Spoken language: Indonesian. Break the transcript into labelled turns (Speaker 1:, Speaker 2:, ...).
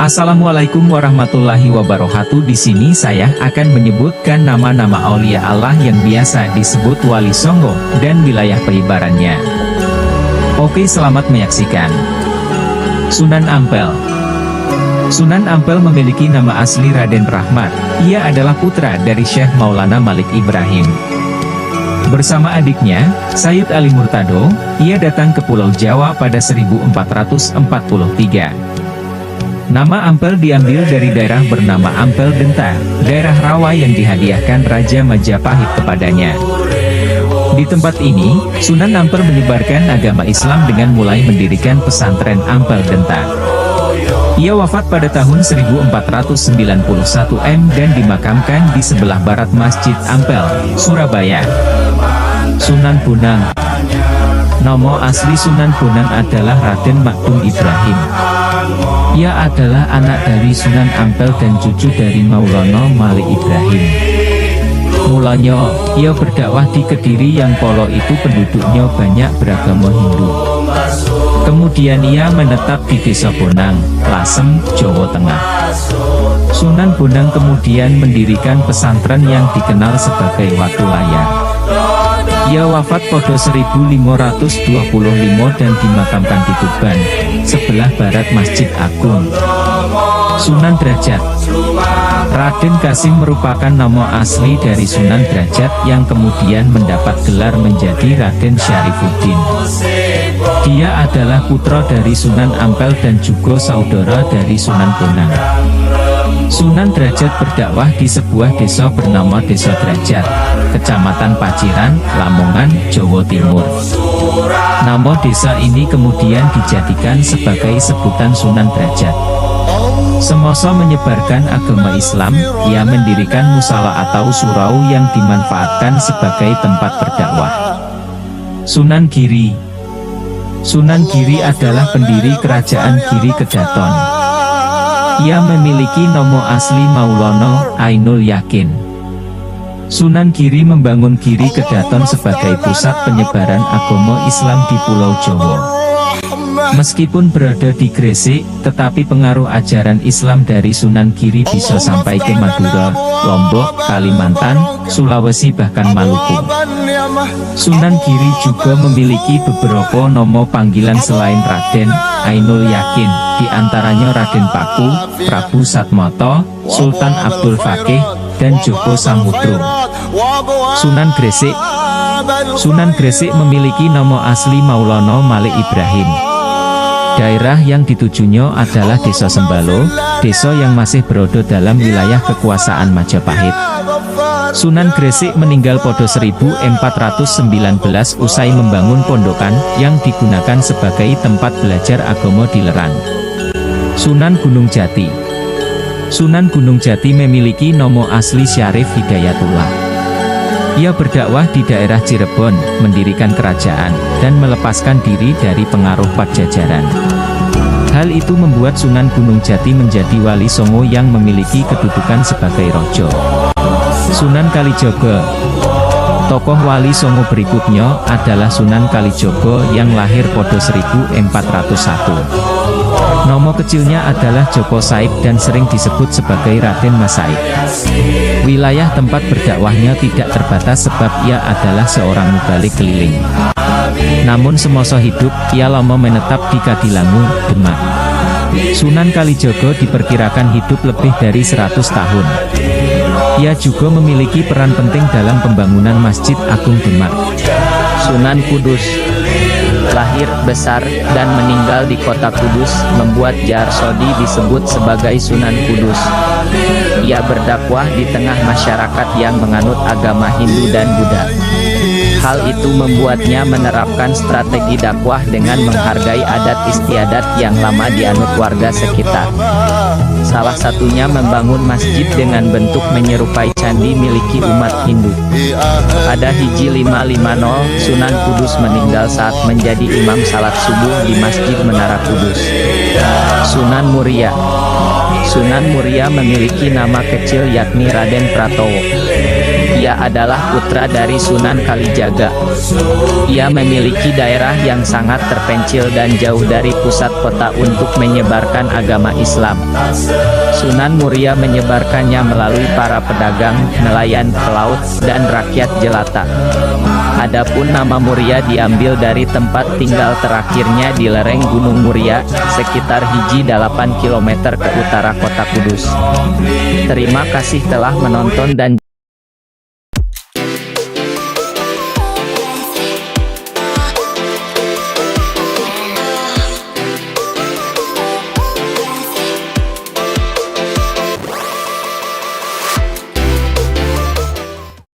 Speaker 1: Assalamualaikum warahmatullahi wabarakatuh. Di sini saya akan menyebutkan nama-nama aulia Allah yang biasa disebut Wali Songo dan wilayah penyebarannya. Oke, selamat menyaksikan. Sunan Ampel. Sunan Ampel memiliki nama asli Raden Rahmat. Ia adalah putra dari Syekh Maulana Malik Ibrahim. Bersama adiknya, Sayyid Ali Murtado, ia datang ke Pulau Jawa pada 1443. Nama Ampel diambil dari daerah bernama Ampel Denta, daerah rawa yang dihadiahkan Raja Majapahit kepadanya. Di tempat ini, Sunan Ampel menyebarkan agama Islam dengan mulai mendirikan pesantren Ampel Denta. Ia wafat pada tahun 1491 dan dimakamkan di sebelah barat Masjid Ampel, Surabaya. Sunan Bonang. Nama asli Sunan Bonang adalah Raden Makdum Ibrahim. Ia adalah anak dari Sunan Ampel dan cucu dari Maulana Malik Ibrahim. Mulanya, ia berdakwah di Kediri yang polo itu penduduknya banyak beragama Hindu. Kemudian ia menetap di Desa Bonang, Lasem, Jawa Tengah. Sunan Bonang kemudian mendirikan pesantren yang dikenal sebagai Watu Layar. Ia wafat pada 1525 dan dimakamkan di Tuban, sebelah barat Masjid Agung. Sunan Derajat. Raden Kasim merupakan nama asli dari Sunan Derajat yang kemudian mendapat gelar menjadi Raden Syarifuddin. Dia adalah putra dari Sunan Ampel dan juga saudara dari Sunan Bonang. Sunan Derajat berdakwah di sebuah desa bernama Desa Derajat, Kecamatan Paciran, Lamongan, Jawa Timur. Nama desa ini kemudian dijadikan sebagai sebutan Sunan Derajat. Semasa menyebarkan agama Islam, ia mendirikan musala atau surau yang dimanfaatkan sebagai tempat berdakwah. Sunan Giri. Sunan Giri adalah pendiri kerajaan Giri Kedaton. Ia memiliki nama asli Maulana Ainul Yakin. Sunan Giri membangun Giri Kedaton sebagai pusat penyebaran agama Islam di Pulau Jawa. Meskipun berada di Gresik, tetapi pengaruh ajaran Islam dari Sunan Giri bisa sampai ke Madura, Lombok, Kalimantan, Sulawesi bahkan Maluku. Sunan Giri juga memiliki beberapa nama panggilan selain Raden Ainul Yakin, diantaranya Raden Paku, Prabu Satmoto, Sultan Abdul Fakih, dan Joko Samudro. Sunan Gresik. Sunan Gresik memiliki nama asli Maulana Malik Ibrahim. Daerah yang ditujunya adalah Desa Sembalo, desa yang masih berada dalam wilayah kekuasaan Majapahit. Sunan Gresik meninggal pada 1419 usai membangun pondokan yang digunakan sebagai tempat belajar agama di Lerang. Sunan Gunung Jati. Sunan Gunung Jati memiliki nama asli Syarif Hidayatullah. Ia berdakwah di daerah Cirebon, mendirikan kerajaan, dan melepaskan diri dari pengaruh Pajajaran. Hal itu membuat Sunan Gunung Jati menjadi Wali Songo yang memiliki kedudukan sebagai Raja. Sunan Kalijaga. Tokoh Wali Songo berikutnya adalah Sunan Kalijaga yang lahir pada 1401. Nama kecilnya adalah Joko Said dan sering disebut sebagai Raden Mas Said. Wilayah tempat berdakwahnya tidak terbatas sebab ia adalah seorang mubalik keliling. Namun semasa hidup, ia lama menetap di Kadilangu, Demak. Sunan Kalijaga diperkirakan hidup lebih dari 100 tahun. Ia juga memiliki peran penting dalam pembangunan Masjid Agung Demak.
Speaker 2: Sunan Kudus. Lahir, besar, dan meninggal di kota Kudus, membuat Jarsodi disebut sebagai Sunan Kudus. Ia berdakwah di tengah masyarakat yang menganut agama Hindu dan Buddha. Hal itu membuatnya menerapkan strategi dakwah dengan menghargai adat istiadat yang lama dianut warga sekitar. Salah satunya membangun masjid dengan bentuk menyerupai candi miliki umat Hindu. Pada Hiji 550, Sunan Kudus meninggal saat menjadi imam salat subuh di Masjid Menara Kudus. Sunan Muria. Sunan Muria memiliki nama kecil yakni Raden Pratowo. Ia adalah putra dari Sunan Kalijaga. Ia memiliki daerah yang sangat terpencil dan jauh dari pusat kota untuk menyebarkan agama Islam. Sunan Muria menyebarkannya melalui para pedagang, nelayan, pelaut, dan rakyat jelata. Adapun nama Muria diambil dari tempat tinggal terakhirnya di lereng Gunung Muria, sekitar hiji 8 km ke utara kota Kudus. Terima kasih telah menonton dan